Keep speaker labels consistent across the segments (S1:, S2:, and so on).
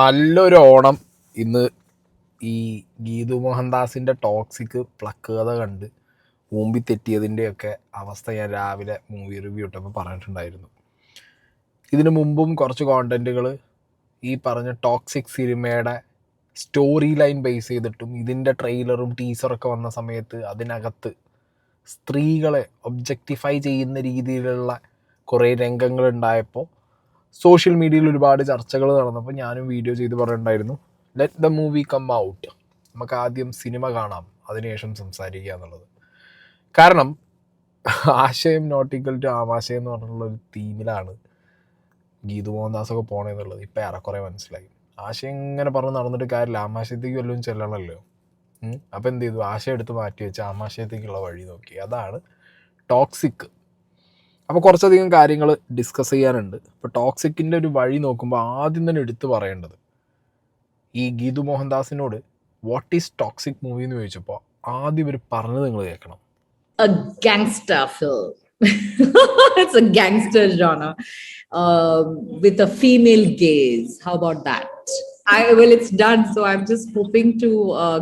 S1: നല്ലൊരു ഓണം ഇന്ന് ഈ ഗീതു മോഹൻദാസിൻ്റെ ടോക്സിക് പ്ലക്ക് കഥ കണ്ട് ഊമ്പി തെറ്റിയതിൻ്റെയൊക്കെ അവസ്ഥ ഞാൻ രാവിലെ മൂവി റിവ്യൂ ഇട്ടപ്പോൾ പറഞ്ഞിട്ടുണ്ടായിരുന്നു. ഇതിനു മുമ്പും കുറച്ച് കോണ്ടൻറ്റുകൾ ഈ പറഞ്ഞ ടോക്സിക് സിനിമയുടെ സ്റ്റോറി ലൈൻ ബേസ് ചെയ്തിട്ടും ഇതിൻ്റെ ട്രെയിലറും ടീസറൊക്കെ വന്ന സമയത്ത് അതിനകത്ത് സ്ത്രീകളെ ഒബ്ജക്റ്റിഫൈ ചെയ്യുന്ന രീതിയിലുള്ള കുറേ രംഗങ്ങളുണ്ടായപ്പോൾ സോഷ്യൽ മീഡിയയിൽ ഒരുപാട് ചർച്ചകൾ നടന്നപ്പോൾ ഞാനും വീഡിയോ ചെയ്ത് പറഞ്ഞിട്ടുണ്ടായിരുന്നു, let the movie come out, നമുക്ക് ആദ്യം സിനിമ കാണാം അതിനുശേഷം സംസാരിക്കുക എന്നുള്ളത്. കാരണം ആശയം നോട്ട് ഈക്വൽ ടു ആമാശയം എന്ന് പറഞ്ഞിട്ടുള്ളൊരു തീമിലാണ് ഗീതു മോഹൻദാസൊക്കെ പോകണമെന്നുള്ളത് ഇപ്പം ഏറെക്കുറെ മനസ്സിലായി. ആശയം ഇങ്ങനെ പറഞ്ഞ് നടന്നിട്ട് കാര്യമില്ല, ആമാശയത്തേക്ക് വല്ലതും ചെല്ലണമല്ലോ. അപ്പോൾ എന്ത് ചെയ്തു, ആശയം എടുത്ത് മാറ്റി വെച്ച് ആമാശയത്തേക്കുള്ള വഴി നോക്കി. അതാണ് ടോക്സിക്. അപ്പോൾ കുറച്ചധികം കാര്യങ്ങൾ ഡിസ്കസ് ചെയ്യാനുണ്ട്. ഇപ്പോൾ ടോക്സിക്കിൻ്റെ ഒരു വഴി നോക്കുമ്പോൾ ആദ്യം തന്നെ എടുത്തു പറയേണ്ടത്, ഈ ഗീതു മോഹൻദാസിനോട് വാട്ട് ഈസ് ടോക്സിക് മൂവി എന്ന് ചോദിച്ചപ്പോൾ ആദ്യം ഇവർ പറഞ്ഞത് നിങ്ങൾ കേൾക്കണം.
S2: A gangster film. It's a gangster genre with a female gaze. How about that? Well, it's done, so I'm just hoping to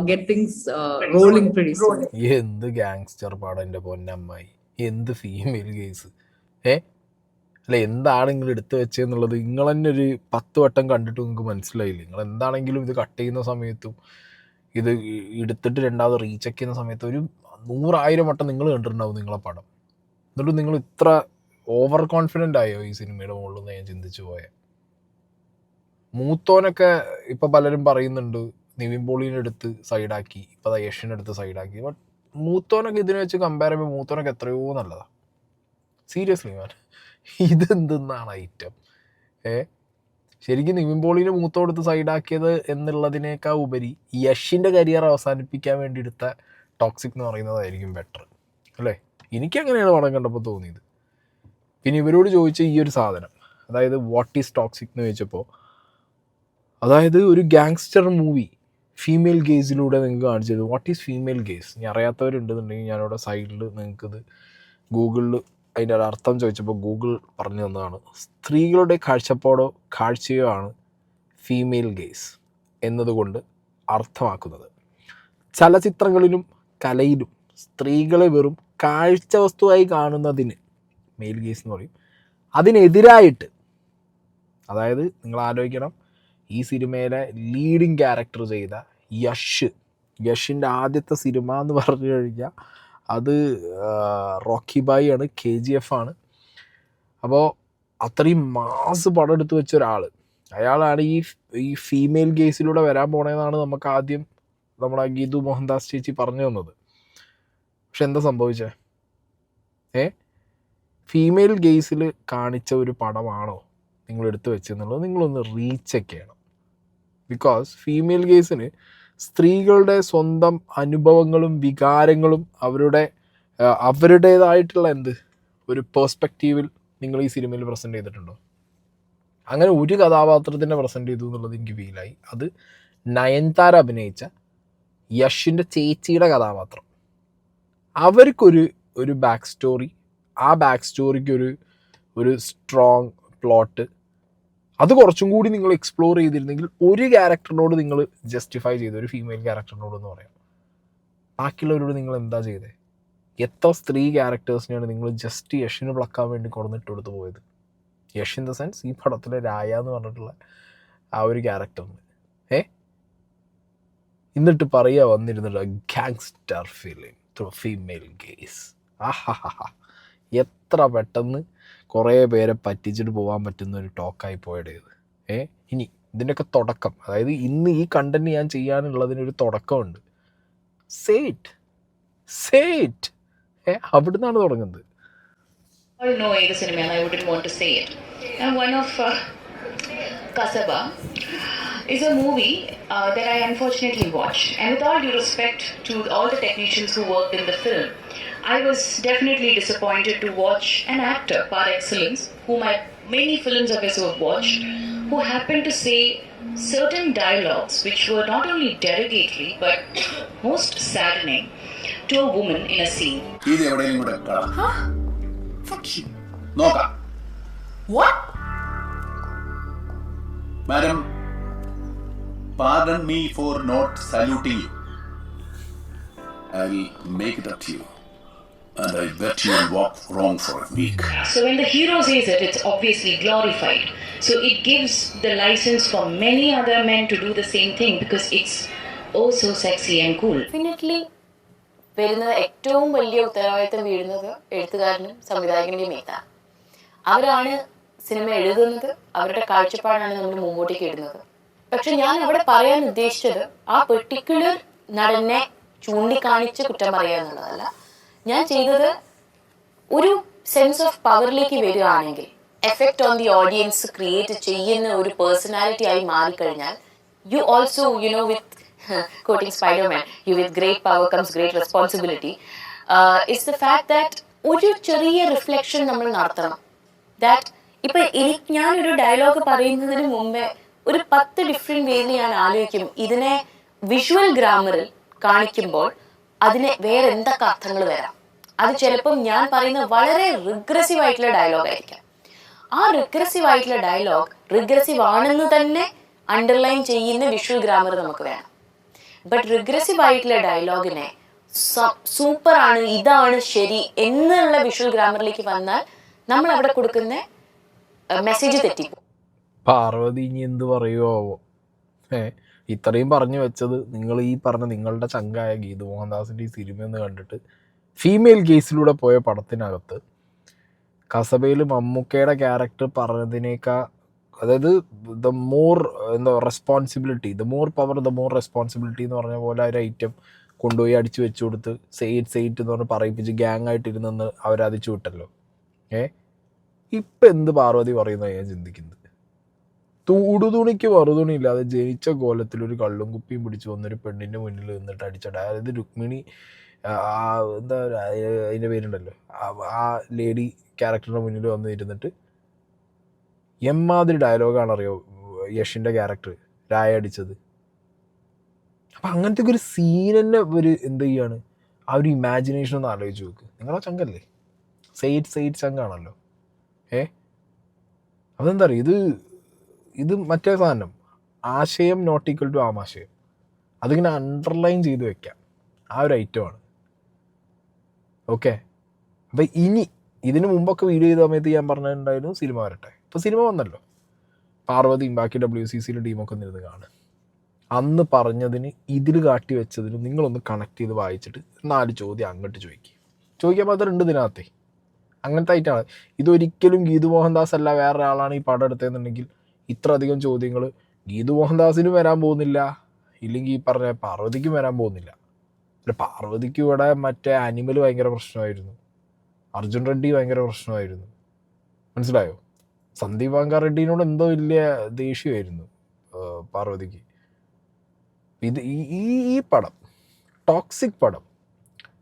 S2: get things rolling pretty soon.
S1: എന്ത് gangster പാടം എൻ്റെ പൊന്നമ്മായി, എന്ത് ഫീമെയിൽ കേസ് അല്ല, എന്താണ് നിങ്ങൾ എടുത്തു വെച്ചതെന്നുള്ളത് നിങ്ങൾ തന്നെ ഒരു 10 വട്ടം കണ്ടിട്ട് നിങ്ങൾക്ക് മനസ്സിലായില്ലേ? നിങ്ങൾ എന്താണെങ്കിലും ഇത് കട്ട് ചെയ്യുന്ന സമയത്തും ഇത് എടുത്തിട്ട് രണ്ടാമത് റീചെക്ക് ചെയ്യുന്ന സമയത്ത് ഒരു 100,000 വട്ടം നിങ്ങൾ കണ്ടിട്ടുണ്ടാവും നിങ്ങളെ പടം. എന്നിട്ട് നിങ്ങൾ ഇത്ര ഓവർ കോൺഫിഡൻ്റ് ആയോ ഈ സിനിമയുടെ മുകളിൽ നിന്ന് ഞാൻ ചിന്തിച്ചു പോയത്. മൂത്തോനൊക്കെ ഇപ്പം പലരും പറയുന്നുണ്ട് നിവിൻ പോളിനെ എടുത്ത് സൈഡാക്കി, ഇപ്പം യഷിനെ എടുത്ത് സൈഡാക്കി. ബട്ട് മൂത്തോനൊക്കെ ഇതിനെ വെച്ച് കമ്പയർ ചെയ്യുമ്പോൾ മൂത്തോനൊക്കെ എത്രയോ നല്ലതാണ്. സീരിയസ്ലി മാൻ, ഇതെന്തെന്നാണ് ഐറ്റം? ശരിക്കും നിവിൻ പോളിനെ മൂത്തോടുത്ത് സൈഡാക്കിയത് എന്നുള്ളതിനേക്കാൾ ഉപരി യഷിൻ്റെ കരിയർ അവസാനിപ്പിക്കാൻ വേണ്ടി എടുത്ത ടോക്സിക് എന്ന് പറയുന്നതായിരിക്കും ബെറ്റർ അല്ലേ? എനിക്കങ്ങനെയാണ് പടം കണ്ടപ്പോൾ തോന്നിയത്. പിന്നെ ഇവരോട് ചോദിച്ച ഈ ഒരു സാധനം, അതായത് വാട്ട് ഈസ് ടോക്സിക് എന്ന് ചോദിച്ചപ്പോൾ, അതായത് ഒരു ഗാങ്സ്റ്റർ മൂവി ഫീമെയിൽ ഗേസിലൂടെ നിങ്ങൾക്ക് കാണിച്ചത്. What is female guys? ഇനി അറിയാത്തവരുണ്ടെന്നുണ്ടെങ്കിൽ ഞാനിവിടെ സൈഡിൽ നിങ്ങൾക്കിത് ഗൂഗിളിൽ അതിൻ്റെ ഒരു അർത്ഥം ചോദിച്ചപ്പോൾ ഗൂഗിൾ പറഞ്ഞു തന്നതാണ്. സ്ത്രീകളുടെ കാഴ്ചപ്പാടോ കാഴ്ചയോ ആണ് ഫീമെയിൽ ഗേസ് എന്നതുകൊണ്ട് അർത്ഥമാക്കുന്നത്. ചലച്ചിത്രങ്ങളിലും കലയിലും സ്ത്രീകളെ വെറും കാഴ്ച വസ്തുവായി കാണുന്നതിന് മെയിൽ ഗേസ് എന്ന് പറയും. അതിനെതിരായിട്ട്, അതായത് നിങ്ങൾ ആലോചിക്കണം, ഈ സിനിമയിലെ ലീഡിങ് ക്യാരക്ടർ ചെയ്ത യഷിൻ്റെ ആദ്യത്തെ സിനിമ എന്ന് പറഞ്ഞു കഴിഞ്ഞാൽ അത് റോക്കി ബായി ആണ്, KGF ആണ്. അപ്പോൾ അത്രയും മാസ് പടം എടുത്ത് വെച്ച ഒരാൾ, അയാളാണ് ഈ ഫീമെയിൽ ഗേസിലൂടെ വരാൻ പോണതെന്നാണ് നമുക്ക് ആദ്യം നമ്മളെ ഗീതു മോഹൻദാസ് ചേച്ചി പറഞ്ഞു തന്നത്. പക്ഷെ എന്താ സംഭവിച്ചേ? ഫീമെയിൽ ഗേസിൽ കാണിച്ച ഒരു പടമാണോ നിങ്ങൾ എടുത്തു വെച്ചെന്നുള്ളത് നിങ്ങളൊന്ന് റീചെക്ക് ചെയ്യണം. ബിക്കോസ് ഫീമെയിൽ ഗേസിന് സ്ത്രീകളുടെ സ്വന്തം അനുഭവങ്ങളും വികാരങ്ങളും അവരുടേതായിട്ടുള്ള ഒരു പേഴ്സ്പെക്റ്റീവിൽ നിങ്ങൾ ഈ സിനിമയിൽ പ്രസൻറ്റ് ചെയ്തിട്ടുണ്ടോ? അങ്ങനെ ഒരു കഥാപാത്രത്തിനെ പ്രസൻറ്റ് ചെയ്തു എന്നുള്ളത് എനിക്ക് ഫീലായി. അത് നയൻതാര അഭിനയിച്ച യഷിൻ്റെ ചേച്ചിയുടെ കഥാപാത്രം. അവർക്കൊരു ബാക്ക് സ്റ്റോറി, ആ ബാക്ക് സ്റ്റോറിക്ക് ഒരു സ്ട്രോങ് പ്ലോട്ട്, അത് കുറച്ചും കൂടി നിങ്ങൾ എക്സ്പ്ലോർ ചെയ്തിരുന്നെങ്കിൽ ഒരു ക്യാരക്ടറിനോട് നിങ്ങൾ ജസ്റ്റിഫൈ ചെയ്ത്, ഒരു ഫീമെയിൽ ക്യാരക്ടറിനോട് എന്ന് പറയാം. ബാക്കിയുള്ളവരോട് നിങ്ങൾ എന്താ ചെയ്തത്? എത്ര സ്ത്രീ ക്യാരക്ടേഴ്സിനെയാണ് നിങ്ങൾ ജസ്റ്റ് യഷിന് പ്ലക്കാൻ വേണ്ടി കൊടുത്തിട്ട് കൊടുത്തു പോയത്? യഷ് ഇൻ ദ സെൻസ് ഈ പടത്തിലെ രായ എന്ന് പറഞ്ഞിട്ടുള്ള ആ ഒരു ക്യാരക്ടറിന് എന്നിട്ട് പറയുക വന്നിരുന്നില്ല gangster film through female gaze. എത്ര പെട്ടെന്ന് കുറേ പേരെ പറ്റിച്ചിട്ട് പോകാൻ പറ്റുന്ന ഒരു ടോക്കായി പോയത് ഇത്. ഇനി ഇതിൻ്റെയൊക്കെ തുടക്കം, അതായത് ഇന്ന് ഈ കണ്ടന്റ് ഞാൻ ചെയ്യാനുള്ളതിനൊരു തുടക്കമുണ്ട്. സേറ്റ് അവിടുന്നാണ് തുടങ്ങുന്നത്.
S3: No, the cinema, and I wouldn't want to say it. And one of Kasaba is a movie that I unfortunately watched. And with all due respect to all the technicians who worked in the film, I was definitely disappointed to watch an actor par excellence, whom many films of his have watched, who happened to say certain dialogues which were not only derogatory but most saddening to a woman in a scene.
S4: Huh? Fuck you. Noka. What?
S5: Madam,
S4: pardon me for not saluting you. I'll make it up to you. And I bet you'll walk wrong for a week.
S3: So when the hero says it, it's obviously glorified. So it gives the license for many other men to do the same thing because it's oh so sexy and cool.
S5: Definitely വരുന്നത് ഏറ്റവും വലിയ ഉത്തരവാദിത്തം വീഴുന്നത് എഴുത്തുകാരനും സംവിധായകൻ്റെയും മേത്താണ്. അവരാണ് cinema എഴുതുന്നത്, അവരുടെ കാഴ്ചപ്പാടാണ് നമ്മൾ മുമ്പോട്ടേക്ക് ഇടുന്നത്. പക്ഷെ ഞാൻ അവിടെ പറയാൻ ഉദ്ദേശിച്ചത് ആ പെർട്ടിക്കുലർ നടനെ ചൂണ്ടിക്കാണിച്ച് കുറ്റം പറയുക എന്നുള്ളതല്ല. ഞാൻ ചെയ്തത് ഒരു സെൻസ് ഓഫ് പവറിലേക്ക് വരികയാണെങ്കിൽ effect on the audience create ചെയ്യുന്ന ഒരു പേഴ്സണാലിറ്റി ആയി മാറിക്കഴിഞ്ഞാൽ you also with quoting Spider-Man, you with great power comes great responsibility. It's the fact that ഒരു ചെറിയ റിഫ്ലക്ഷൻ നമ്മൾ നടത്തണം. ദാറ്റ് ഇപ്പം ഞാനൊരു ഡയലോഗ് പറയുന്നതിന് മുമ്പേ ഒരു 10 ഡിഫറെൻറ്റ് വേയിൽ ഞാൻ ആലോചിക്കും ഇതിനെ വിഷ്വൽ ഗ്രാമറിൽ കാണിക്കുമ്പോൾ അതിന് വേറെ എന്തൊക്കെ അർത്ഥങ്ങൾ വരാം. അത് ചിലപ്പം ഞാൻ പറയുന്ന വളരെ റിഗ്രസീവ് ആയിട്ടുള്ള ഡയലോഗ് ആയിരിക്കാം. ആ റിഗ്രസീവ് ആയിട്ടുള്ള ഡയലോഗ് റിഗ്രസീവ് ആണെന്ന് തന്നെ അണ്ടർലൈൻ ചെയ്യുന്ന വിഷ്വൽ ഗ്രാമർ നമുക്ക് വേണം. ബട്ട് റിഗ്രസീവ് ആയിട്ടുള്ള ഡയലോഗിനെ സൂപ്പറാണ്, ഇതാണ് ശരി എന്നുള്ള വിഷ്വൽ ഗ്രാമറിലേക്ക് വന്നാൽ നമ്മൾ അവിടെ കൊടുക്കുന്ന മെസ്സേജ് തെറ്റിപ്പോ.
S1: പാർവതി ഇനി എന്ത് പറയുമോ? ഇത്രയും പറഞ്ഞു വെച്ചത് നിങ്ങൾ ഈ പറഞ്ഞ നിങ്ങളുടെ ചങ്കായ ഗീതു മോഹൻദാസിൻ്റെ ഈ സിനിമ എന്ന് കണ്ടിട്ട് ഫീമെയിൽ കേസിലൂടെ പോയ പടത്തിനകത്ത് കസബയിൽ മമ്മൂക്കയുടെ ക്യാരക്ടർ പറഞ്ഞതിനേക്കാൾ, അതായത് ദ മോർ എന്താ responsibility, the more power the more responsibility എന്ന് പറഞ്ഞ പോലെ ഒരു ഐറ്റം കൊണ്ടുപോയി അടിച്ചു വെച്ചു കൊടുത്ത് സെയ്റ്റ് എന്ന് പറഞ്ഞ് പറയിപ്പിച്ച് ഗ്യാങ് ആയിട്ടിരുന്നെന്ന് അവരതിച്ചു വിട്ടല്ലോ. ഇപ്പം എന്ത് പാർവതി പറയുന്നത് ഞാൻ ചിന്തിക്കുന്നത്. ഉടുതുണിക്ക് മറുതുണി ഇല്ലാതെ ജനിച്ച കോലത്തിൽ ഒരു കള്ളും കുപ്പിയും പിടിച്ച് വന്നൊരു പെണ്ണിൻ്റെ മുന്നിൽ നിന്നിട്ട് അടിച്ചട, അതായത് രുക്മിണി എന്താ അതിൻ്റെ പേരുണ്ടല്ലോ, ആ ലേഡി ക്യാരക്ടറിൻ്റെ മുന്നിൽ വന്ന് ഇരുന്നിട്ട് എമ്മാതിരി ഡയലോഗാണ് അറിയോ യഷിൻ്റെ ക്യാരക്ടർ രായ അടിച്ചത്. അപ്പം അങ്ങനത്തെ ഒരു സീൻ തന്നെ ഒരു എന്ത് ചെയ്യാണ്, ആ ഒരു ഇമാജിനേഷൻ ഒന്ന് ആലോചിച്ച് നോക്ക്. നിങ്ങളെ ചങ്കല്ലേ, സെയ്റ്റ് ചങ്കാണല്ലോ. അതെന്താ പറയുക, ഇത് മറ്റേ സാധനം ആശയം നോട്ട് ഈക്വൽ ടു ആമാശയം, അതിങ്ങനെ അണ്ടർലൈൻ ചെയ്ത് വെക്കാം. ആ ഒരു ഐറ്റമാണ്. ഓക്കെ, അപ്പം ഇനി ഇതിന് മുമ്പൊക്കെ വീഡിയോ ചെയ്ത സമയത്ത് ഞാൻ പറഞ്ഞിട്ടുണ്ടായിരുന്നു സിനിമ വരട്ടെ. ഇപ്പോൾ സിനിമ വന്നല്ലോ, പാർവതിയും ബാക്കി WCCയിലെ ടീമൊക്കെ ഒന്നിരുന്ന് കാണും. അന്ന് പറഞ്ഞതിന് ഇതിൽ കാട്ടി വെച്ചതിനും നിങ്ങളൊന്ന് കണക്ട് ചെയ്ത് വായിച്ചിട്ട് 4 ചോദ്യം അങ്ങോട്ട് ചോദിക്കാൻ മാത്രം 2 ദിനകത്തെ അങ്ങനത്തെ ആയിട്ടാണ്. ഇതൊരിക്കലും ഗീതു മോഹൻദാസ് അല്ല വേറെ ആളാണ് ഈ പടം എടുത്തതെന്നുണ്ടെങ്കിൽ ഇത്ര അധികം ചോദ്യങ്ങൾ ഗീതു മോഹൻദാസിനും വരാൻ പോകുന്നില്ല, ഇല്ലെങ്കിൽ ഈ പറഞ്ഞ പാർവതിക്കും വരാൻ പോകുന്നില്ല. പാർവതിക്ക് ഇവിടെ മറ്റേ ആനിമൽ ഭയങ്കര പ്രശ്നമായിരുന്നു, അർജുൻ റെഡ്ഡി ഭയങ്കര പ്രശ്നമായിരുന്നു, മനസ്സിലായോ? സന്ദീപ് വാങ്ക റെഡ്ഡിനോട് എന്തോ വലിയ ദേഷ്യമായിരുന്നു പാർവതിക്ക്. ഇത് ഈ പടം ടോക്സിക് പടം,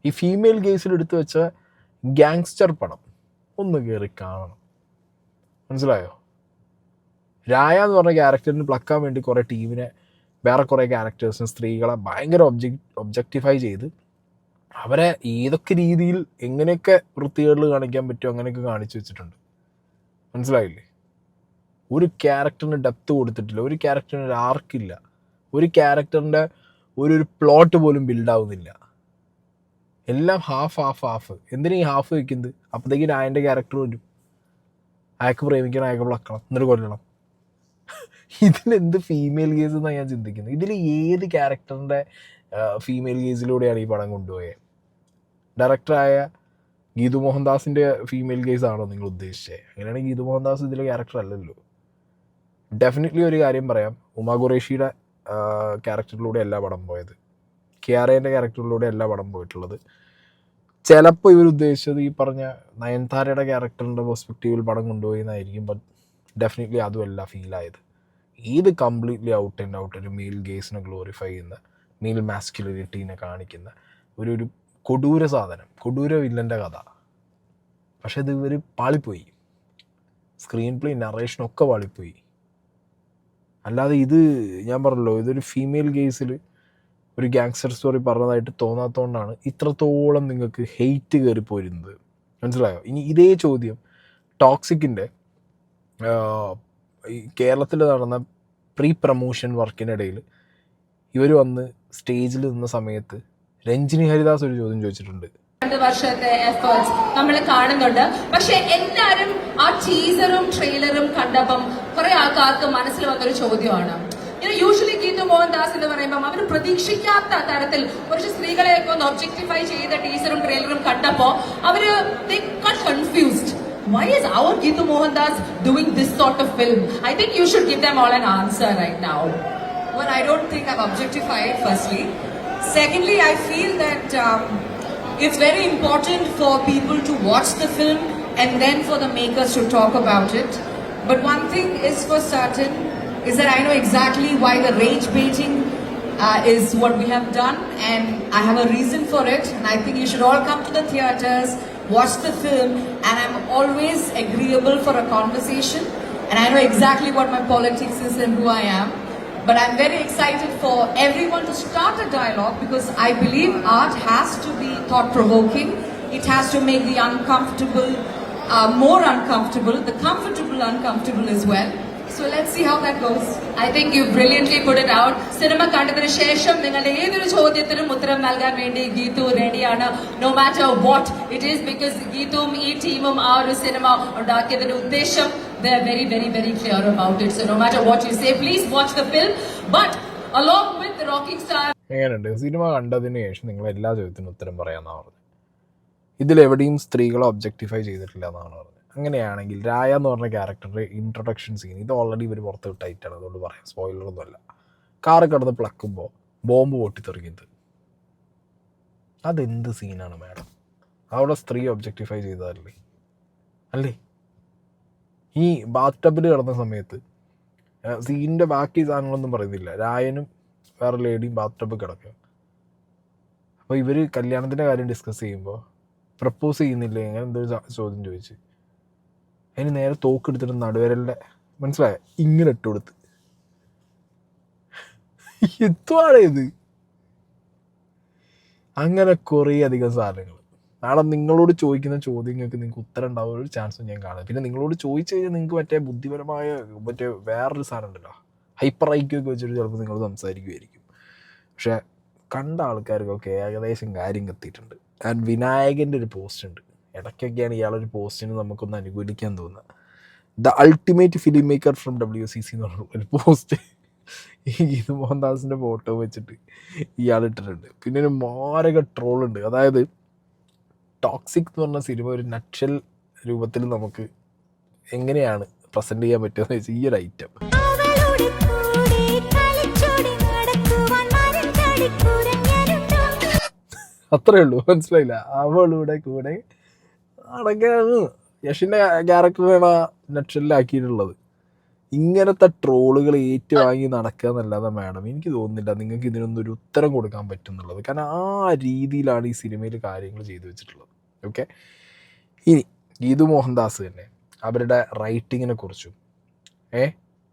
S1: ഈ ഫീമെയിൽ കേസിൽ എടുത്തു വെച്ച ഗാങ്സ്റ്റർ പടം ഒന്ന് കയറി കാണണം, മനസ്സിലായോ? രായ എന്ന് പറഞ്ഞ ക്യാരക്ടറിന് പ്ലക്കാൻ വേണ്ടി കുറേ ടീമിനെ, വേറെ കുറേ ക്യാരക്ടേഴ്സിന്, സ്ത്രീകളെ ഭയങ്കര ഒബ്ജക്റ്റിഫൈ ചെയ്ത് അവരെ ഏതൊക്കെ രീതിയിൽ എങ്ങനെയൊക്കെ വൃത്തികേടിൽ കാണിക്കാൻ പറ്റുമോ അങ്ങനെയൊക്കെ കാണിച്ചു വെച്ചിട്ടുണ്ട്, മനസ്സിലായില്ലേ? ഒരു ക്യാരക്ടറിന് ഡെപ്ത് കൊടുത്തിട്ടില്ല, ഒരു ക്യാരക്ടറിന് ഒരു ആർക്കില്ല, ഒരു ക്യാരക്ടറിൻ്റെ ഒരു പ്ലോട്ട് പോലും ബിൽഡാവുന്നില്ല. എല്ലാം ഹാഫ്. എന്തിനാ ഈ ഹാഫ് വെക്കുന്നത്? അപ്പോഴത്തേക്ക് രായൻ്റെ ക്യാരക്ടർ വരും, അയാൾക്ക് പ്രേമിക്കണം, അയാൾക്ക് പ്ലക്കണം, എന്നിട്ട് കൊല്ലണം. ഇതിലെന്ത് ഫീമെയിൽ കേസ് എന്നാണ് ഞാൻ ചിന്തിക്കുന്നത്. ഇതിൽ ഏത് ക്യാരക്ടറിൻ്റെ ഫീമെയിൽ കേസിലൂടെയാണ് ഈ പടം കൊണ്ടുപോയത്? ഡയറക്ടറായ ഗീതു മോഹൻദാസിൻ്റെ ഫീമെയിൽ കേസാണോ നിങ്ങൾ ഉദ്ദേശിച്ചത്? അങ്ങനെയാണെങ്കിൽ ഗീതു മോഹൻദാസ് ഇതിലെ ക്യാരക്ടർ അല്ലല്ലോ. ഡെഫിനറ്റ്ലി ഒരു കാര്യം പറയാം, ഉമാ ഖുറേഷിയുടെ ക്യാരക്ടറിലൂടെ അല്ല പടം പോയത്, കിയാറേൻ്റെ ക്യാരക്ടറിലൂടെ അല്ല പടം പോയിട്ടുള്ളത്. ചിലപ്പോൾ ഇവർ ഉദ്ദേശിച്ചത് ഈ പറഞ്ഞ നയൻതാരയുടെ ക്യാരക്ടറിൻ്റെ പെർസ്പെക്റ്റീവിൽ പടം കൊണ്ടുപോയി എന്നായിരിക്കും. ബട്ട് ഡെഫിനറ്റ്ലി അതുമല്ല ഫീലായത്. ഇത് കംപ്ലീറ്റ്ലി ഔട്ട് ആൻഡ് ഔട്ട് ഒരു മെയിൽ ഗേസിനെ ഗ്ലോറിഫൈ ചെയ്യുന്ന, മെയിൽ മാസ്കുലിനിറ്റീനെ കാണിക്കുന്ന ഒരു കൊടൂര സാധനം, കൊടൂര വില്ലൻ്റെ കഥ. പക്ഷെ ഇത് ഇവർ പാളിപ്പോയി, സ്ക്രീൻ പ്ലേ നറേഷനൊക്കെ പാളിപ്പോയി. അല്ലാതെ ഇത് ഞാൻ പറഞ്ഞല്ലോ, ഇതൊരു ഫീമെയിൽ കേസിൽ ഒരു ഗാങ്സ്റ്റർ സ്റ്റോറി പറഞ്ഞതായിട്ട് തോന്നാത്തതുകൊണ്ടാണ് ഇത്രത്തോളം നിങ്ങൾക്ക് ഹെയ്റ്റ് കയറിപ്പോയിരുന്നത്, മനസ്സിലായോ? ഇനി ഇതേ ചോദ്യം ടോക്സിക്കിൻ്റെ ഈ കേരളത്തിൽ നടന്ന പ്രീ പ്രമോഷൻ വർക്കിനിടയിൽ ഇവർ വന്ന് സ്റ്റേജിൽ നിന്ന സമയത്ത് രഞ്ജിനി ഹരിദാസ് ഒരു ചോദ്യം ചോദിച്ചിട്ടുണ്ട്.
S6: 2 വർഷത്തെ എഫേർട്സ് നമ്മൾ കാണുന്നുണ്ട്. പക്ഷെ എല്ലാരും ആ ടീസറും ട്രെയിലറും കണ്ടപ്പം കുറെ ആൾക്കാർക്ക് മനസ്സിൽ വന്നൊരു ചോദ്യമാണ്, യൂഷ്വലി ഗീതു മോഹൻദാസ് എന്ന് പറയുമ്പോൾ അവർ പ്രതീക്ഷിക്കാത്ത തരത്തിൽ കുറച്ച് സ്ത്രീകളെയൊക്കെ ഒന്ന് ഒബ്ജക്ടിഫൈ ചെയ്ത ടീസറും ട്രെയിലറും കണ്ടപ്പോ അവര് confused. Why is our Geetu Mohandas doing this sort of film? I think you should give them all an answer right now.
S7: Well, I don't think I'm objectified, firstly. Secondly, I feel that it's very important for people to watch the film and then for the makers to talk about it. But one thing is for certain, is that I know exactly why the rage baiting is what we have done, and I have a reason for it. And I think you should all come to the theatres, watch the film, and I'm always agreeable for a conversation. And I know exactly what my politics is and who I am. But I'm very excited for everyone to start a dialogue, because I believe art has to be thought-provoking. It has to make the uncomfortable more uncomfortable, the comfortable uncomfortable as well. So let's see how that goes.
S6: I think you brilliantly put it out. Cinema കണ്ടതിന് ശേഷം നിങ്ങളുടെ ഏതൊരു ചോദ്യത്തിനും ഉത്തരം നൽകാൻ വേണ്ടി ഗീതു റെഡിയാണ്. No matter what it is, because ഗീതുവും ഈ ടീമും ആ ഒരു സിനിമ ഉണ്ടാക്കിയതിന്റെ ഉദ്ദേശം they are very, very, very clear about it. So no matter what you say, please watch the film. But along with the rocking star.
S1: എങ്ങനെയുണ്ട് cinema കണ്ടതിന് ശേഷം നിങ്ങൾ എല്ലാ ചോദ്യത്തിനും ഉത്തരം പറയാമെന്നാണ് പറഞ്ഞത്. ഇതിലെവിടെയും സ്ത്രീകളെ ഒബ്ജക്ടിഫൈ ചെയ്തിട്ടില്ല എന്നാണ് പറഞ്ഞത്. അങ്ങനെയാണെങ്കിൽ രായ എന്ന് പറഞ്ഞ ക്യാരക്ടറുടെ ഇൻട്രൊഡക്ഷൻ സീൻ ഇത് ഓൾറെഡി ഇവർ പുറത്ത് വിട്ടായിട്ടാണ്, അതുകൊണ്ട് പറയാം, സ്പോയിലറൊന്നുമല്ല. കാറ് കിടന്ന് പ്ലക്കുമ്പോൾ ബോംബ് പൊട്ടിത്തെറിക്കുന്നത് അതെന്ത് സീനാണ് മാഡം? അവിടെ സ്ത്രീ ഒബ്ജക്ടിഫൈ ചെയ്തതല്ലേ? അല്ലേ? ഈ ബാത്ത് ടബിൽ കിടന്ന സമയത്ത് സീനിൻ്റെ ബാക്കി സാധനങ്ങളൊന്നും പറയുന്നില്ല. രായനും വേറെ ലേഡിയും ബാത്ത് ടബിൽ കിടക്കുക. അപ്പോൾ ഇവർ കല്യാണത്തിൻ്റെ കാര്യം ഡിസ്കസ് ചെയ്യുമ്പോൾ പ്രപ്പോസ് ചെയ്യുന്നില്ലേ അങ്ങനെ എന്തൊരു ചോദ്യം ചോദിച്ച് അതിന് നേരെ തോക്കെടുത്തിട്ട് നടുവരലിൻ്റെ മനസ്സിലായ ഇങ്ങനെ ഇട്ട് കൊടുത്ത് എത്തുവാണ് ഇത്. അങ്ങനെ കുറേ അധികം സാധനങ്ങൾ. നാളെ നിങ്ങളോട് ചോദിക്കുന്ന ചോദ്യങ്ങൾക്ക് നിങ്ങൾക്ക് ഉത്തരം ഉണ്ടാവുന്ന ഒരു ചാൻസും ഞാൻ കാണാം. പിന്നെ നിങ്ങളോട് ചോദിച്ചു കഴിഞ്ഞാൽ നിങ്ങൾക്ക് മറ്റേ ബുദ്ധിപരമായ മറ്റേ വേറൊരു സാധനം ഉണ്ടല്ലോ, ഹൈപ്പർ ഐക്യൊക്കെ വെച്ചിട്ട് ചിലപ്പോൾ നിങ്ങൾ സംസാരിക്കുമായിരിക്കും. പക്ഷെ കണ്ട ആൾക്കാർക്കൊക്കെ ഏകദേശം കാര്യം കത്തിയിട്ടുണ്ട്. ആൻഡ് വിനായകൻ്റെ ഒരു പോസ്റ്റ് ഉണ്ട്, ഇടയ്ക്കൊക്കെയാണ് ഇയാളൊരു പോസ്റ്റിന് നമുക്കൊന്ന് അനുകൂലിക്കാൻ തോന്നുക. The ultimate film maker from WCC എന്ന് പറഞ്ഞ ഒരു പോസ്റ്റ് ഈ ഗീതു മോഹൻദാസിൻ്റെ ഫോട്ടോ വെച്ചിട്ട് ഇയാൾ ഇട്ടിട്ടുണ്ട്. പിന്നെ ഒരു മാരക ട്രോളുണ്ട്. അതായത് ടോക്സിക് എന്ന് പറഞ്ഞ സിനിമ ഒരു നട്ഷൽ രൂപത്തിൽ നമുക്ക് എങ്ങനെയാണ് പ്രസൻറ്റ് ചെയ്യാൻ പറ്റുമെന്ന് വെച്ചാൽ ഈ ഒരു ഐറ്റം അത്രേ ഉള്ളൂ. മനസ്സിലായില്ല? അവളുടെ കൂടെ നടക്കാണ് യഷിൻ്റെ ക്യാരക്ടറാണ് നട്ഷലിലാക്കിയിട്ടുള്ളത്. ഇങ്ങനത്തെ ട്രോളുകൾ ഏറ്റുവാങ്ങി നടക്കുക എന്നല്ലാതെ മാഡം എനിക്ക് തോന്നുന്നില്ല നിങ്ങൾക്ക് ഇതിനൊന്നും ഒരു ഉത്തരം കൊടുക്കാൻ പറ്റുന്നുള്ളത്. കാരണം ആ രീതിയിലാണ് ഈ സിനിമയിൽ കാര്യങ്ങൾ ചെയ്തു വെച്ചിട്ടുള്ളത്. ഓക്കെ, ഇനി ഗീതു മോഹൻദാസ് തന്നെ അവരുടെ റൈറ്റിങ്ങിനെ കുറിച്ചും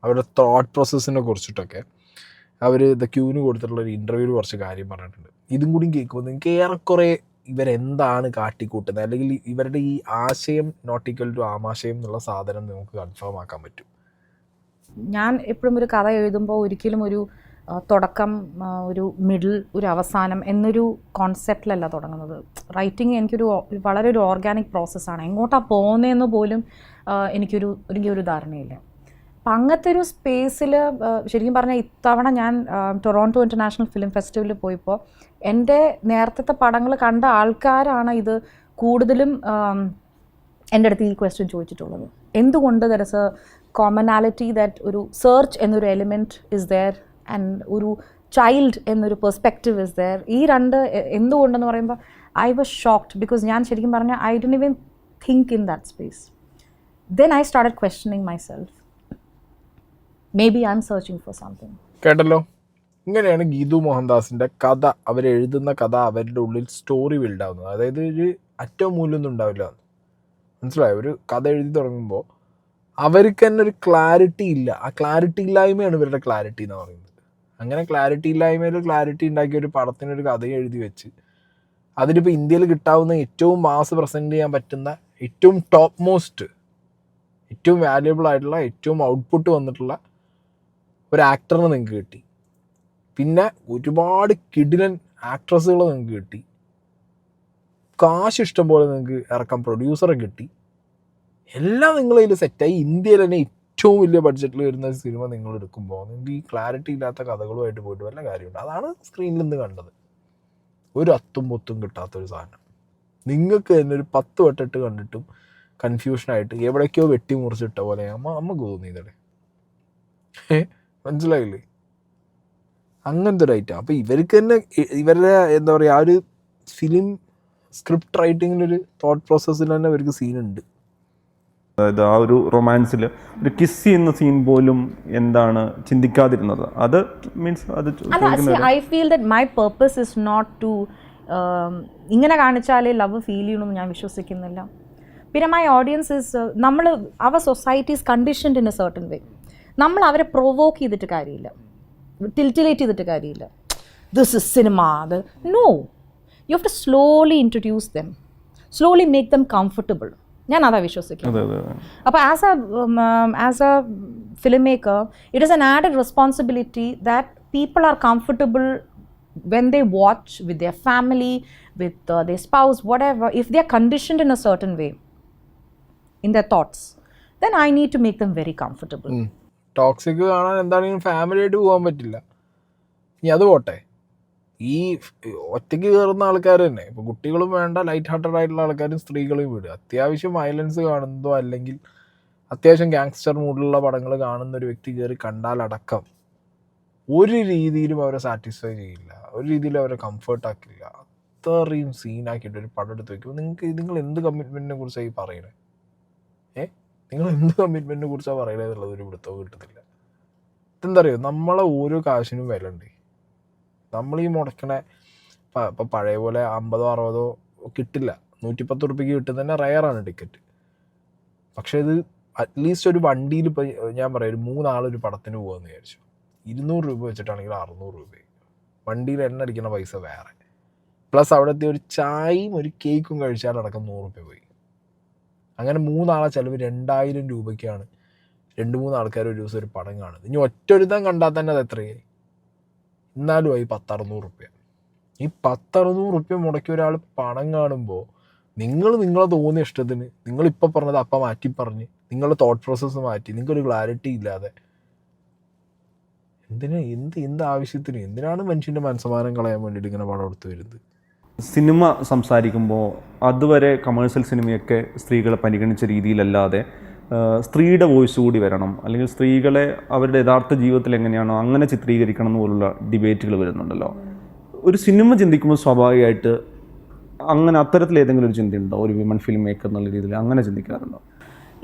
S1: അവരുടെ തോട്ട് പ്രോസസ്സിനെ കുറിച്ചിട്ടൊക്കെ അവർ ദ ക്യൂവിന് കൊടുത്തിട്ടുള്ള ഒരു ഇൻ്റർവ്യൂവിൽ കുറച്ച് കാര്യം പറഞ്ഞിട്ടുണ്ട്. ഇതും കൂടി കേൾക്കുമ്പോൾ നിങ്ങൾക്ക് ഏറെക്കുറെ ഇവരെന്താണ് കാട്ടിക്കൂട്ടുന്നത്, അല്ലെങ്കിൽ ഇവരുടെ ഈ ആശയം നോട്ട് ഈക്വൽ ടു ആമാശയം എന്നുള്ള സാധനം നമുക്ക് കൺഫേം ആക്കാൻ പറ്റും.
S8: ഞാൻ എപ്പോഴും ഒരു കഥ എഴുതുമ്പോൾ ഒരിക്കലും ഒരു തുടക്കം, ഒരു മിഡിൽ, ഒരു അവസാനം എന്നൊരു കോൺസെപ്റ്റിലല്ല തുടങ്ങുന്നത്. റൈറ്റിംഗ് എനിക്കൊരു വളരെ ഒരു ഓർഗാനിക് പ്രോസസ്സാണ്. എങ്ങോട്ടാണ് പോകുന്നതെന്ന് പോലും എനിക്കൊരു ധാരണയില്ല. അപ്പം അങ്ങനത്തെ ഒരു സ്പേസിൽ ശരിക്കും പറഞ്ഞാൽ ഇത്തവണ ഞാൻ ടൊറോണ്ടോ ഇൻ്റർനാഷണൽ ഫിലിം ഫെസ്റ്റിവലിൽ പോയപ്പോൾ എൻ്റെ നേരത്തെ പടങ്ങൾ കണ്ട ആൾക്കാരാണ് ഇത് കൂടുതലും എൻ്റെ അടുത്ത് ഈ ക്വസ്റ്റ്യൻ ചോദിച്ചിട്ടുള്ളത്. എന്തുകൊണ്ട് there is A commonality that ഒരു സെർച്ച് എന്നൊരു എലിമെൻറ്റ് ഇസ് ദെയർ ആൻഡ് ഒരു ചൈൽഡ് എന്നൊരു പെർസ്പെക്റ്റീവ് ഇസ് ദെയർ. ഈ രണ്ട് എന്തുകൊണ്ടെന്ന് പറയുമ്പോൾ ഐ വാസ് ഷോക്ക്ഡ് ബിക്കോസ് ഞാൻ ശരിക്കും പറഞ്ഞാൽ I didn't even think in that space. Then I started questioning my self. May be I M searching for something.
S1: കേട്ടല്ലോ, ഇങ്ങനെയാണ് ഗീതു മോഹൻദാസിൻ്റെ കഥ, അവരെഴുതുന്ന കഥ അവരുടെ ഉള്ളിൽ സ്റ്റോറി ബിൽഡാവുന്നത്. അതായത് ഒരു അറ്റവും മൂല്യമൊന്നും ഉണ്ടാവില്ല. മനസ്സിലായോ? ഒരു കഥ എഴുതി തുടങ്ങുമ്പോൾ അവർക്ക് തന്നെ ഒരു ക്ലാരിറ്റി ഇല്ല. ആ ക്ലാരിറ്റി ഇല്ലായ്മയാണ് ഇവരുടെ ക്ലാരിറ്റി എന്ന് പറയുന്നത്. അങ്ങനെ ക്ലാരിറ്റി ഇല്ലായ്മയിൽ ക്ലാരിറ്റി ഉണ്ടാക്കിയ ഒരു പടത്തിനൊരു കഥ എഴുതി വെച്ച് അതിനിപ്പോൾ ഇന്ത്യയിൽ കിട്ടാവുന്ന ഏറ്റവും മാസ് പ്രസൻറ്റ് ചെയ്യാൻ പറ്റുന്ന ഏറ്റവും ടോപ്പ് മോസ്റ്റ്, ഏറ്റവും വാല്യുബിൾ ആയിട്ടുള്ള, ഏറ്റവും ഔട്ട്പുട്ട് വന്നിട്ടുള്ള ഒരു ആക്ടറിനെ നിങ്ങൾക്ക് കിട്ടി. പിന്നെ ഒരുപാട് കിടിലൻ ആക്ട്രസ്സുകൾ നിങ്ങൾക്ക് കിട്ടി, കാശ് ഇഷ്ടം പോലെ നിങ്ങൾക്ക് ഇറക്കാൻ പ്രൊഡ്യൂസറെ കിട്ടി, എല്ലാം നിങ്ങളതിൽ സെറ്റായി. ഇന്ത്യയിൽ തന്നെ ഏറ്റവും വലിയ ബഡ്ജറ്റിൽ വരുന്ന സിനിമ നിങ്ങൾ എടുക്കുമ്പോൾ നിങ്ങൾക്ക് ഈ ക്ലാരിറ്റി ഇല്ലാത്ത കഥകളുമായിട്ട് പോയിട്ട് വല്ല കാര്യമുണ്ട്. അതാണ് സ്ക്രീനിൽ നിന്ന് കണ്ടത്. ഒരു അത്തും പൊത്തും കിട്ടാത്തൊരു സാധനം. നിങ്ങൾക്ക് തന്നെ ഒരു 10 വട്ടിട്ട് കണ്ടിട്ടും കൺഫ്യൂഷനായിട്ട് എവിടേക്കോ വെട്ടി മുറിച്ചിട്ട പോലെ നമുക്ക് തോന്നിയതല്ലേ. മനസ്സിലായില്ലേ? അങ്ങനത്തെ ഒരു ഐറ്റം. അപ്പോൾ ഇവർക്ക് തന്നെ ഇവരുടെ എന്താ പറയുക, ആ ഒരു ഫിലിം സ്ക്രിപ്റ്റ് റൈറ്റിങ്ങിലൊരു തോട്ട് പ്രോസസ്സിൽ തന്നെ ഇവർക്ക് സീനുണ്ട്.
S9: അതായത് ആ ഒരു റൊമാൻസിൽ ഒരു കിസ് ചെയ്യുന്ന സീൻ പോലും എന്താണ് ചിന്തിക്കാതിരുന്നത്. അത് മീൻസ് അത്
S8: I feel that my purpose is not to ഇങ്ങനെ കാണിച്ചാലേ ലവ് ഫീൽ ചെയ്യണമെന്ന് ഞാൻ വിശ്വസിക്കുന്നില്ല. പിന്നെ മൈ ഓഡിയൻസ് ഇസ് നമ്മൾ അവർ society is conditioned in a certain way. നമ്മൾ അവരെ പ്രൊവോക്ക് ചെയ്തിട്ട് കാര്യമില്ല, ടിൽറ്റിലേറ്റ് ചെയ്തിട്ട് കാര്യമില്ല. ദിസ് ഇസ് സിനിമ, അത് no, you have to slowly introduce them, slowly make them comfortable. ഞാൻ അതാ വിശ്വസിക്കുന്നത്. അപ്പോൾ as a film maker it is an added responsibility that people are comfortable when they watch with their family, with their spouse, whatever. If they are conditioned in a certain way in their thoughts, then I need to make them very comfortable.
S1: Toxic കാണാൻ എന്താണെങ്കിലും family ആയിട്ട് പോകാൻ പറ്റില്ല. ഇനി അത് പോട്ടെ, ഈ ഒറ്റയ്ക്ക് കയറുന്ന ആൾക്കാർ തന്നെ, ഇപ്പോൾ കുട്ടികളും വേണ്ട, ലൈറ്റ് ഹാർട്ടഡ് ആയിട്ടുള്ള ആൾക്കാരും സ്ത്രീകളെയും വിടുക. അത്യാവശ്യം വയലൻസ് കാണുന്നതോ അല്ലെങ്കിൽ അത്യാവശ്യം ഗാങ്സ്റ്റർ മൂഡിലുള്ള പടങ്ങൾ കാണുന്ന ഒരു വ്യക്തി കയറി കണ്ടാലടക്കം ഒരു രീതിയിലും അവരെ സാറ്റിസ്ഫൈ ചെയ്യില്ല, ഒരു രീതിയിലും അവരെ കംഫർട്ടാക്കില്ല. അത്രയും സീനാക്കിയിട്ട് ഒരു പടം എടുത്ത് വയ്ക്കുമ്പോൾ നിങ്ങൾ എന്ത് കമ്മിറ്റ്മെൻറ്റിനെ കുറിച്ചാണ് ഈ പറയണേ? നിങ്ങൾ എന്ത് കമ്മിറ്റ്മെൻറ്റിനെ കുറിച്ചാണ് പറയണത് എന്നുള്ളത് ഒരു പിടുത്തവും കിട്ടത്തില്ല. എന്താ പറയുക, നമ്മളെ ഓരോ കാശിനും വില ഉണ്ട്. നമ്മൾ ഈ മുടക്കണേ ഇപ്പം പഴയ പോലെ 50-60 കിട്ടില്ല, 110 ഉറുപ്പിക്ക് കിട്ടുന്ന തന്നെ റയറാണ് ടിക്കറ്റ്. പക്ഷേ ഇത് അറ്റ്ലീസ്റ്റ് ഒരു വണ്ടിയിൽ ഇപ്പോൾ ഞാൻ പറയാം, ഒരു 3 ആളൊരു പടത്തിന് പോകാമെന്ന് വിചാരിച്ചു, 200 രൂപ വെച്ചിട്ടാണെങ്കിൽ 600 രൂപ. വണ്ടിയിൽ എണ്ണ അടിക്കുന്ന പൈസ വേറെ, പ്ലസ് അവിടുത്തെ ഒരു ചായയും ഒരു കേക്കും കഴിച്ചാലടക്കം 100 രൂപ പോയി. അങ്ങനെ 3 ആളെ ചിലവ് 2000 രൂപയ്ക്കാണ് 2-3 ആൾക്കാർ ഒരു ദിവസം ഒരു പടം കാണുന്നത്. ഇനി ഒറ്റൊരുത്തം കണ്ടാൽ തന്നെ അത് എത്രയായി? എന്നാലും ആയി 10-600 രൂപ. ഈ 10-600 രൂപ മുടക്കി ഒരാൾ പണം കാണുമ്പോൾ നിങ്ങളെ തോന്നിയ ഇഷ്ടത്തിന് നിങ്ങളിപ്പോൾ പറഞ്ഞത് അപ്പം മാറ്റി പറഞ്ഞ് നിങ്ങളുടെ തോട്ട് പ്രോസസ്സ് മാറ്റി, നിങ്ങൾക്കൊരു ക്ലാരിറ്റി ഇല്ലാതെ എന്ത് ആവശ്യത്തിന്, എന്തിനാണ് മനുഷ്യൻ്റെ മനസ്സമാനം കളയാൻ വേണ്ടിയിട്ട് ഇങ്ങനെ പടം എടുത്ത് വരുന്നത്?
S9: സിനിമ സംസാരിക്കുമ്പോൾ അതുവരെ കമേഴ്ഷ്യൽ സിനിമയൊക്കെ സ്ത്രീകളെ പരിഗണിച്ച രീതിയിലല്ലാതെ സ്ത്രീയുടെ വോയിസ് കൂടി വരണം, അല്ലെങ്കിൽ സ്ത്രീകളെ അവരുടെ യഥാർത്ഥ ജീവിതത്തിൽ എങ്ങനെയാണോ അങ്ങനെ ചിത്രീകരിക്കണം പോലുള്ള ഡിബേറ്റുകൾ വരുന്നുണ്ടല്ലോ. ഒരു സിനിമ ചിന്തിക്കുമ്പോൾ സ്വാഭാവികമായിട്ട് അങ്ങനെ അത്തരത്തിൽ ഏതെങ്കിലും ഒരു ചിന്തയുണ്ടോ, ഒരു വിമൻ ഫിലിം മേക്കർ എന്നുള്ള രീതിയിൽ അങ്ങനെ ചിന്തിക്കാറുണ്ടോ?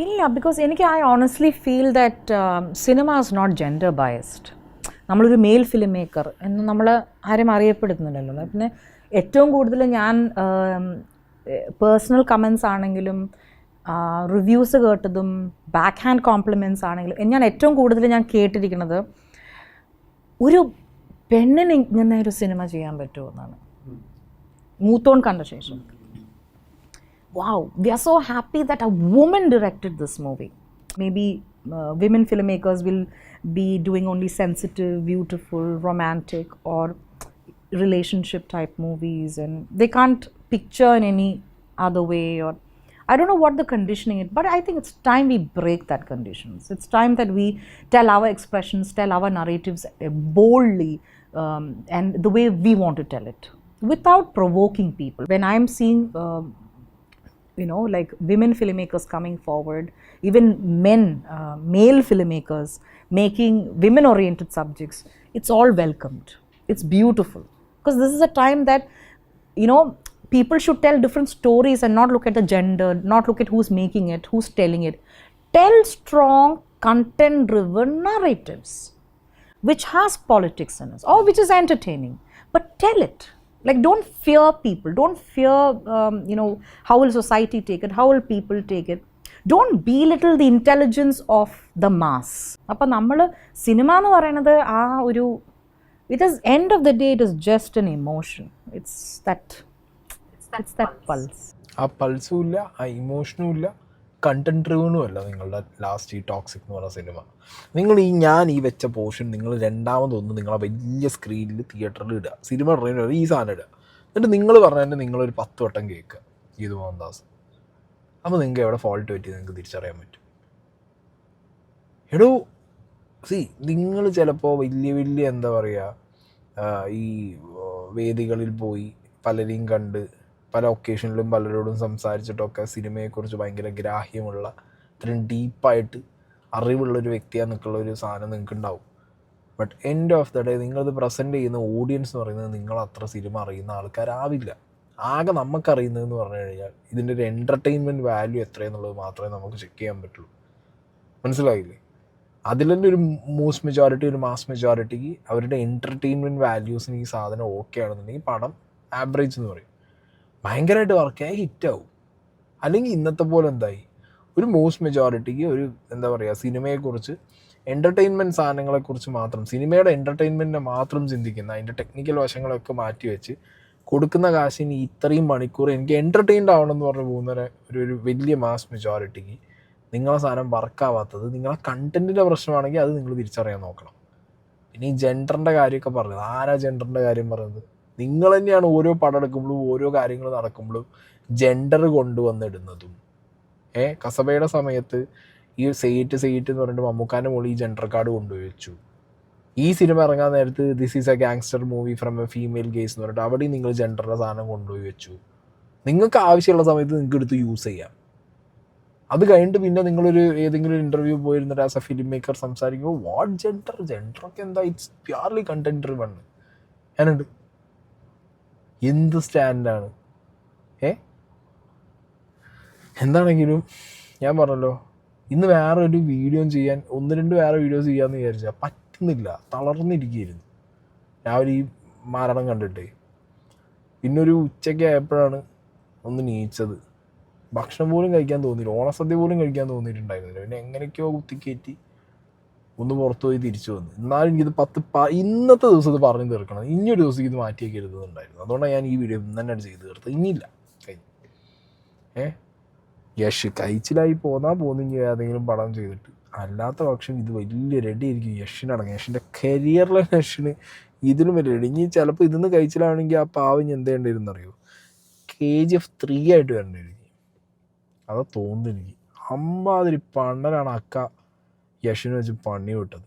S8: ഇല്ല, ബിക്കോസ് എനിക്ക് ഐ ഓണസ്റ്റ്ലി ഫീൽ ദാറ്റ് സിനിമ ഈസ് നോട്ട് ജെൻഡർ ബയസ്ഡ്. നമ്മളൊരു മെയിൽ ഫിലിം മേക്കർ എന്ന് നമ്മൾ ആരും അറിയപ്പെടുന്നില്ലല്ലോ. പിന്നെ ഏറ്റവും കൂടുതൽ ഞാൻ പേഴ്സണൽ കമൻസ് ആണെങ്കിലും റിവ്യൂസ് കേട്ടതും ബാക്ക് ഹാൻഡ് കോംപ്ലിമെൻറ്റ്സ് ആണെങ്കിലും ഞാൻ ഏറ്റവും കൂടുതൽ ഞാൻ കേട്ടിരിക്കുന്നത് ഒരു പെണ്ണിന് ഇങ്ങനെ ഒരു സിനിമ ചെയ്യാൻ പറ്റുമോ എന്നാണ്. മൂത്തോൺ കണ്ട ശേഷം wow, we are so happy that a woman directed this movie. Maybe women filmmakers will be doing only sensitive, beautiful, romantic or relationship type movies, and they can't picture in any other way, or I don't know what the conditioning is, but I think it's time we break that conditions. It's time that we tell our expressions, tell our narratives boldly, and the way we want to tell it without provoking people. When I'm seeing like women filmmakers coming forward, even men, male filmmakers making women oriented subjects, it's all welcomed. It's beautiful, because this is a time that people should tell different stories and not look at the gender, not look at who's making it, who's telling it. Tell strong, content driven narratives which has politics in it, or which is entertaining, but tell it. Like, don't fear people, don't fear how will society take it, how will people take it. Don't belittle the intelligence of the mass. Appo nammal cinema nu parayanathu it is end of the day, it is just an emotion. It's that pulse.
S1: ആ പൾസും ഇല്ല, ആ ഇമോഷനും ഇല്ല, content ഡ്രിവണും അല്ല നിങ്ങളുടെ last ഈ toxic എന്ന് പറഞ്ഞ cinema. നിങ്ങൾ ഞാൻ ഈ വെച്ച പോർഷൻ നിങ്ങൾ രണ്ടാമതൊന്ന് നിങ്ങളെ വലിയ സ്ക്രീനിൽ തിയേറ്ററിൽ ഇടുക, സിനിമ ഇടുന്നതിന് ഈ സാധനം ഇടുക, എന്നിട്ട് നിങ്ങൾ പറഞ്ഞതിന് നിങ്ങളൊരു 10 വട്ടം കേൾക്കുക ഗീതു മോഹൻദാസ്. അപ്പോൾ നിങ്ങൾക്ക് എവിടെ ഫോൾട്ട് പറ്റി നിങ്ങൾക്ക് തിരിച്ചറിയാൻ പറ്റും. എടോ നിങ്ങൾ ചിലപ്പോൾ വലിയ എന്താ പറയുക, ഈ വേദികളിൽ പോയി പലരെയും കണ്ട് പല ഒക്കേഷനിലും പലരോടും സംസാരിച്ചിട്ടൊക്കെ സിനിമയെക്കുറിച്ച് ഭയങ്കര ഗ്രാഹ്യമുള്ള ഇത്രയും ഡീപ്പായിട്ട് അറിവുള്ളൊരു വ്യക്തിയാണെന്നൊക്കെയുള്ള ഒരു സാധനം നിങ്ങൾക്ക് ഉണ്ടാവും. But end of the day നിങ്ങളത് പ്രസൻറ്റ് ചെയ്യുന്ന ഓഡിയൻസ് എന്ന് പറയുന്നത് നിങ്ങളത്ര സിനിമ അറിയുന്ന ആൾക്കാരാവില്ല. ആകെ നമുക്കറിയുന്നതെന്ന് പറഞ്ഞു കഴിഞ്ഞാൽ ഇതിൻ്റെ ഒരു എൻ്റർടൈൻമെൻറ്റ് വാല്യൂ എത്രയെന്നുള്ളത് മാത്രമേ നമുക്ക് ചെക്ക് ചെയ്യാൻ പറ്റുള്ളൂ. മനസ്സിലായില്ലേ? അതിൽ തന്നെ ഒരു മോസ്റ്റ് മെജോറിറ്റി, ഒരു മാസ് മെജോറിറ്റിക്ക് അവരുടെ എൻ്റർടൈൻമെൻറ്റ് വാല്യൂസിന് ഈ സാധനം ഓക്കെ ആണെന്നുണ്ടെങ്കിൽ പടം ആവറേജ് എന്ന് പറയും. ഭയങ്കരമായിട്ട് വർക്കായി ഹിറ്റാവും. അല്ലെങ്കിൽ ഇന്നത്തെ പോലെ എന്തായി, ഒരു മോസ്റ്റ് മെജോറിറ്റിക്ക് ഒരു എന്താ പറയുക സിനിമയെക്കുറിച്ച് എൻ്റർടൈൻമെൻറ്റ് സാധനങ്ങളെക്കുറിച്ച് മാത്രം, സിനിമയുടെ എൻ്റർടൈൻമെൻറ്റിനെ മാത്രം ചിന്തിക്കുന്ന, അതിൻ്റെ ടെക്നിക്കൽ വശങ്ങളൊക്കെ മാറ്റി വെച്ച് കൊടുക്കുന്ന കാശിന് ഇത്രയും മണിക്കൂർ എനിക്ക് എൻ്റർടൈൻഡ് ആവണം എന്ന് പറഞ്ഞ് പോകുന്ന ഒരു വലിയ മാസ് മെജോറിറ്റിക്ക് നിങ്ങളെ സാധനം വർക്കാവാത്തത് നിങ്ങളെ കണ്ടൻറ്റിൻ്റെ പ്രശ്നമാണെങ്കിൽ അത് നിങ്ങൾ തിരിച്ചറിയാൻ നോക്കണം. പിന്നെ ഈ ജെൻഡറിൻ്റെ കാര്യമൊക്കെ പറഞ്ഞത്, ആരാ ജെൻഡറിൻ്റെ കാര്യം പറയുന്നത്? നിങ്ങൾ തന്നെയാണ് ഓരോ പടം എടുക്കുമ്പോഴും ഓരോ കാര്യങ്ങൾ നടക്കുമ്പോഴും ജെൻഡർ കൊണ്ടുവന്നിടുന്നതും. കസബയുടെ സമയത്ത് ഈ സെയ്റ്റ് എന്ന് പറഞ്ഞിട്ട് മമ്മൂക്കാൻ്റെ മുകളിൽ ഈ ജെൻഡർ കാർഡ് കൊണ്ടുപോയി വെച്ചു. ഈ സിനിമ ഇറങ്ങാൻ നേരത്ത് this is A gangster movie from A female guys എന്ന് പറഞ്ഞിട്ട് അവിടെയും നിങ്ങൾ ജെൻഡറിൻ്റെ സാധനം കൊണ്ടുപോയി വെച്ചു. നിങ്ങൾക്ക് ആവശ്യമുള്ള സമയത്ത് നിങ്ങൾക്ക് എടുത്ത് യൂസ് ചെയ്യാം. അത് കഴിഞ്ഞിട്ട് പിന്നെ നിങ്ങളൊരു ഏതെങ്കിലും ഒരു ഇൻ്റർവ്യൂ പോയിരുന്നിട്ട് ആസ് എ ഫിലിം മേക്കർ സംസാരിക്കുമ്പോൾ വാട്ട് ജെൻഡറൊക്കെ എന്താ, ഇറ്റ്സ് പ്യുവർലി കണ്ടന്റ് ഡ്രിവൺ. ഞാനുണ്ട് എന്ത് സ്റ്റാൻഡാണ്. എന്താണെങ്കിലും ഞാൻ പറഞ്ഞല്ലോ, ഇന്ന് വേറെ ഒരു വീഡിയോ ചെയ്യാൻ 1-2 വേറെ വീഡിയോസ് ചെയ്യാമെന്ന് വിചാരിച്ചാൽ പറ്റുന്നില്ല, തളർന്നിരിക്കുകയായിരുന്നു രാവിലെ ഈ മരണം കണ്ടിട്ട്. പിന്നൊരു ഉച്ചയ്ക്ക് ആയപ്പോഴാണ് ഒന്ന് നീച്ചത്. ഭക്ഷണം പോലും കഴിക്കാൻ തോന്നിയില്ല, ഓണസദ്യ പോലും കഴിക്കാൻ തോന്നിയിട്ടുണ്ടായിരുന്നില്ല. പിന്നെ എങ്ങനെയൊക്കെയോ കുത്തിക്കയറ്റി ഒന്ന് പുറത്തു പോയി തിരിച്ചു വന്നു. എന്നാലും എനിക്കിത് ഇന്നത്തെ ദിവസം ഇത് പറഞ്ഞു തീർക്കണം, ഇനിയൊരു ദിവസം ഇത് മാറ്റിയൊക്കെ എഴുതുന്നുണ്ടായിരുന്നു. അതുകൊണ്ടാണ് ഞാൻ ഈ വീഡിയോ ഇന്ന് തന്നെ ചെയ്ത് തീർത്തത്. ഇനിയില്ല കഴിഞ്ഞു. യഷ് കഴിച്ചിലായി പോന്നെങ്കിൽ ഏതെങ്കിലും പടം ചെയ്തിട്ട്, അല്ലാത്ത പക്ഷം ഇത് വലിയ റെഡി ആയിരിക്കും യഷിനടങ്ങി. യഷിൻ്റെ കരിയറിലെ യഷിന് ഇതിലും വലിയ റെഡി. ഇനി ചിലപ്പോൾ ഇതിന്ന് കഴിച്ചിലാണെങ്കിൽ ആ പാവിന് എന്ത് ചെയ്യേണ്ടിയിരുന്ന അറിയോ, KGF 3 ആയിട്ട് വരേണ്ടിയിരിക്കും. അതാ തോന്നുന്നു എനിക്ക്. അമ്മാതിരി പണ്ണനാണ് അക്ക യഷിന് വെച്ച് പണി വിട്ടത്.